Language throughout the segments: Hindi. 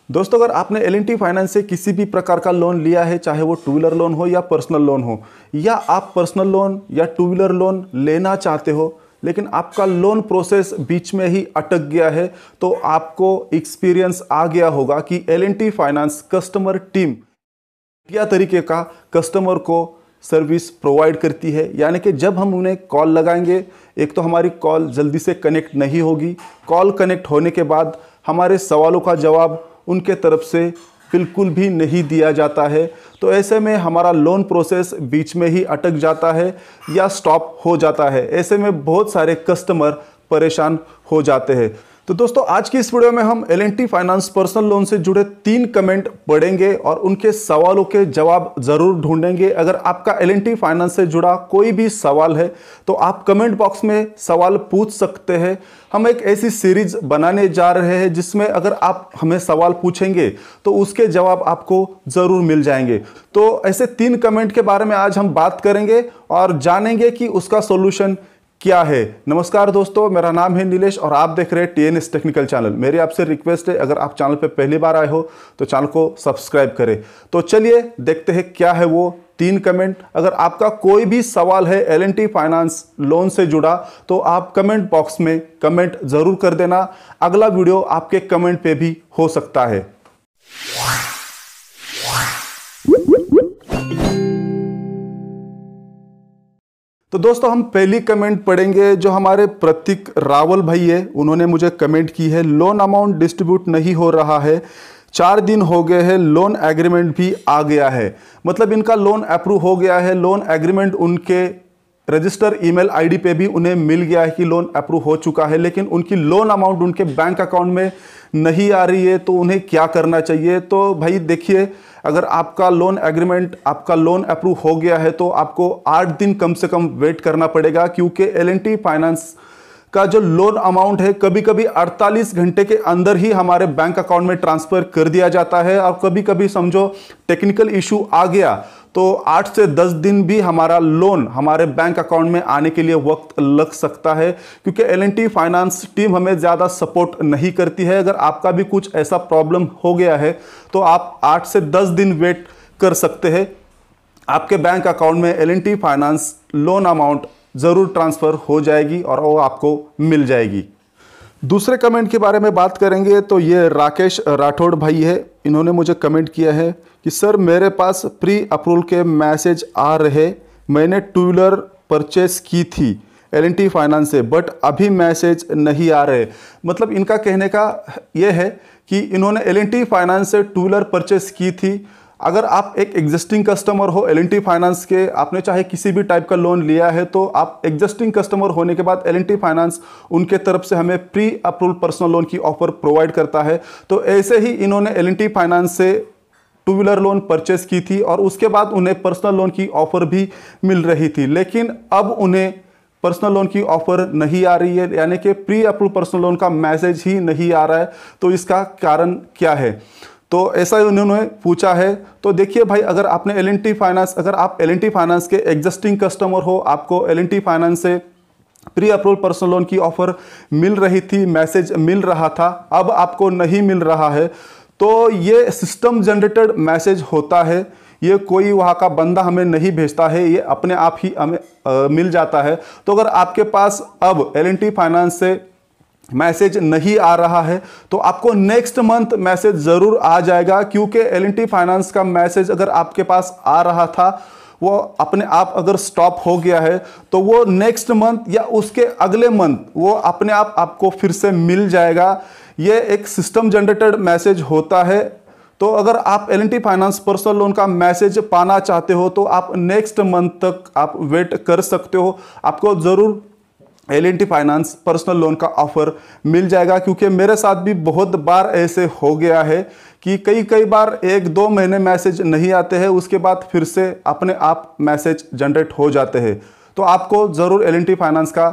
दोस्तों, अगर आपने L&T फाइनेंस से किसी भी प्रकार का लोन लिया है, चाहे वो टू व्हीलर लोन हो या पर्सनल लोन हो, या आप पर्सनल लोन या टू व्हीलर लोन लेना चाहते हो लेकिन आपका लोन प्रोसेस बीच में ही अटक गया है, तो आपको एक्सपीरियंस आ गया होगा कि L&T फाइनेंस कस्टमर टीम क्या तरीके का कस्टमर को सर्विस प्रोवाइड करती है। यानी कि जब हम उन्हें कॉल लगाएंगे, एक तो हमारी कॉल जल्दी से कनेक्ट नहीं होगी, कॉल कनेक्ट होने के बाद हमारे सवालों का जवाब उनके तरफ से बिल्कुल भी नहीं दिया जाता है। तो ऐसे में हमारा लोन प्रोसेस बीच में ही अटक जाता है या स्टॉप हो जाता है। ऐसे में बहुत सारे कस्टमर परेशान हो जाते हैं। तो दोस्तों, आज की इस वीडियो में हम L&T फाइनेंस पर्सनल लोन से जुड़े 3 कमेंट पढ़ेंगे और उनके सवालों के जवाब जरूर ढूंढेंगे। अगर आपका L&T फाइनेंस से जुड़ा कोई भी सवाल है तो आप कमेंट बॉक्स में सवाल पूछ सकते हैं। हम एक ऐसी सीरीज बनाने जा रहे हैं जिसमें अगर आप हमें सवाल पूछेंगे तो उसके जवाब आपको जरूर मिल जाएंगे। तो ऐसे 3 कमेंट के बारे में आज हम बात करेंगे और जानेंगे कि उसका सॉल्यूशन क्या है। नमस्कार दोस्तों, मेरा नाम है नीलेश और आप देख रहे हैं TNS टेक्निकल चैनल। मेरी आपसे रिक्वेस्ट है, अगर आप चैनल पे पहली बार आए हो तो चैनल को सब्सक्राइब करें। तो चलिए देखते हैं क्या है वो 3 कमेंट। अगर आपका कोई भी सवाल है L&T फाइनेंस लोन से जुड़ा तो आप कमेंट बॉक्स में कमेंट जरूर कर देना। अगला वीडियो आपके कमेंट पे भी हो सकता है। तो दोस्तों, हम पहली कमेंट पढ़ेंगे जो हमारे प्रतीक रावल भाई है। उन्होंने मुझे कमेंट की है, लोन अमाउंट डिस्ट्रीब्यूट नहीं हो रहा है, 4 दिन हो गए हैं, लोन एग्रीमेंट भी आ गया है। मतलब इनका लोन अप्रूव हो गया है, लोन एग्रीमेंट उनके रजिस्टर ईमेल आईडी पे भी उन्हें मिल गया है कि लोन अप्रूव हो चुका है, लेकिन उनकी लोन अमाउंट उनके बैंक अकाउंट में नहीं आ रही है। तो उन्हें क्या करना चाहिए? तो भाई देखिए, अगर आपका लोन एग्रीमेंट, आपका लोन अप्रूव हो गया है तो आपको 8 दिन कम से कम वेट करना पड़ेगा, क्योंकि L&T फाइनेंस का जो लोन अमाउंट है कभी कभी 48 घंटे के अंदर ही हमारे बैंक अकाउंट में ट्रांसफर कर दिया जाता है। और कभी कभी समझो टेक्निकल इशू आ गया तो 8 से 10 दिन भी हमारा लोन हमारे बैंक अकाउंट में आने के लिए वक्त लग सकता है, क्योंकि L&T फाइनेंस टीम हमें ज़्यादा सपोर्ट नहीं करती है। अगर आपका भी कुछ ऐसा प्रॉब्लम हो गया है तो आप 8 से 10 दिन वेट कर सकते हैं। आपके बैंक अकाउंट में L&T फाइनेंस लोन अमाउंट ज़रूर ट्रांसफ़र हो जाएगी और वो आपको मिल जाएगी। दूसरे कमेंट के बारे में बात करेंगे तो ये राकेश राठौड़ भाई है। इन्होंने मुझे कमेंट किया है कि सर, मेरे पास प्री अप्रूवल के मैसेज आ रहे, मैंने टू व्हीलर परचेस की थी L&T फाइनेंस से, बट अभी मैसेज नहीं आ रहे। मतलब इनका कहने का ये है कि इन्होंने L&T फाइनेंस से टू व्हीलर परचेस की थी। अगर आप एक एग्जिस्टिंग कस्टमर हो L&T फाइनेंस के, आपने चाहे किसी भी टाइप का लोन लिया है, तो आप एग्जिस्टिंग कस्टमर होने के बाद L&T फाइनेंस उनके तरफ से हमें प्री अप्रूवल पर्सनल लोन की ऑफर प्रोवाइड करता है। तो ऐसे ही इन्होंने L&T फाइनेंस से टू व्हीलर लोन परचेस की थी और उसके बाद उन्हें पर्सनल लोन की ऑफर भी मिल रही थी, लेकिन अब उन्हें पर्सनल लोन की ऑफर नहीं आ रही है, यानी कि प्री अप्रूवल पर्सनल लोन का मैसेज ही नहीं आ रहा है। तो इसका कारण क्या है? तो ऐसा उन्होंने पूछा है। तो देखिए भाई, अगर आपने L&T फाइनेंस, अगर आप L&T फाइनेंस के एग्जिस्टिंग कस्टमर हो, आपको L&T फाइनेंस से प्री अप्रूवल पर्सनल लोन की ऑफर मिल रही थी, मैसेज मिल रहा था, अब आपको नहीं मिल रहा है, तो ये सिस्टम जनरेटेड मैसेज होता है। ये कोई वहाँ का बंदा हमें नहीं भेजता है, ये अपने आप ही हमें मिल जाता है। तो अगर आपके पास अब L&T फाइनेंस से मैसेज नहीं आ रहा है तो आपको नेक्स्ट मंथ मैसेज ज़रूर आ जाएगा, क्योंकि L&T फाइनेंस का मैसेज अगर आपके पास आ रहा था वो अपने आप अगर स्टॉप हो गया है तो वो नेक्स्ट मंथ या उसके अगले मंथ वो अपने आप आपको फिर से मिल जाएगा। ये एक सिस्टम जनरेटेड मैसेज होता है। तो अगर आप L&T फाइनेंस पर्सनल लोन का मैसेज पाना चाहते हो तो आप नेक्स्ट मंथ तक आप वेट कर सकते हो, आपको ज़रूर L&T फाइनेंस पर्सनल लोन का ऑफर मिल जाएगा। क्योंकि मेरे साथ भी बहुत बार ऐसे हो गया है कि कई बार 1-2 महीने मैसेज नहीं आते हैं, उसके बाद फिर से अपने आप मैसेज जनरेट हो जाते हैं। तो आपको ज़रूर L&T फाइनेंस का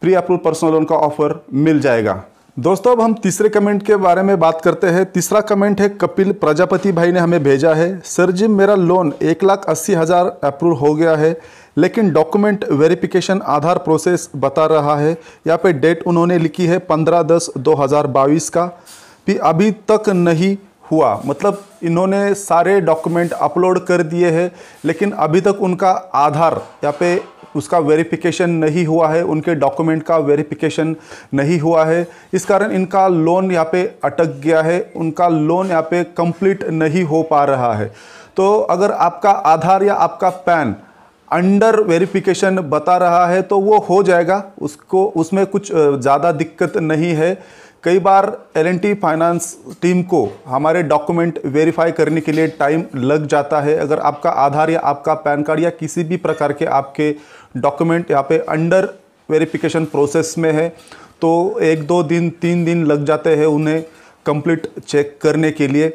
प्री अप्रूवल पर्सनल लोन का ऑफर मिल जाएगा। दोस्तों, अब हम तीसरे कमेंट के बारे में बात करते हैं। तीसरा कमेंट है कपिल प्रजापति भाई ने हमें भेजा है। सर जी, मेरा लोन 1,80,000 अप्रूव हो गया है, लेकिन डॉक्यूमेंट वेरिफिकेशन आधार प्रोसेस बता रहा है। यहाँ पे डेट उन्होंने लिखी है 15/10/2022 का, भी अभी तक नहीं हुआ, मतलब इन्होंने सारे डॉक्यूमेंट अपलोड कर दिए हैं लेकिन अभी तक उनका आधार यहाँ पे उसका वेरिफिकेशन नहीं हुआ है, उनके डॉक्यूमेंट का वेरिफिकेशन नहीं हुआ है, इस कारण इनका लोन यहाँ पे अटक गया है, उनका लोन यहाँ पे कंप्लीट नहीं हो पा रहा है। तो अगर आपका आधार या आपका पैन अंडर वेरिफिकेशन बता रहा है तो वो हो जाएगा, उसको उसमें कुछ ज़्यादा दिक्कत नहीं है। कई बार L&T फाइनेंस टीम को हमारे डॉक्यूमेंट वेरीफाई करने के लिए टाइम लग जाता है। अगर आपका आधार या आपका पैन कार्ड या किसी भी प्रकार के आपके डॉक्यूमेंट यहाँ पे अंडर वेरिफिकेशन प्रोसेस में है तो 1-2 दिन 3 दिन लग जाते हैं उन्हें कंप्लीट चेक करने के लिए।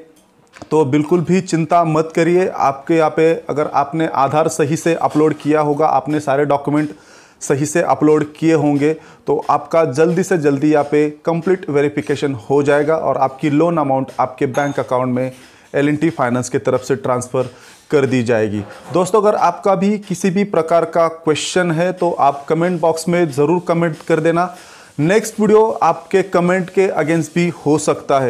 तो बिल्कुल भी चिंता मत करिए, आपके यहाँ पे अगर आपने आधार सही से अपलोड किया होगा, आपने सारे डॉक्यूमेंट सही से अपलोड किए होंगे तो आपका जल्दी से जल्दी यहाँ पे कंप्लीट वेरिफिकेशन हो जाएगा और आपकी लोन अमाउंट आपके बैंक अकाउंट में L&T फाइनेंस की तरफ से ट्रांसफ़र कर दी जाएगी। दोस्तों, अगर आपका भी किसी भी प्रकार का क्वेश्चन है तो आप कमेंट बॉक्स में ज़रूर कमेंट कर देना। नेक्स्ट वीडियो आपके कमेंट के अगेंस्ट भी हो सकता है।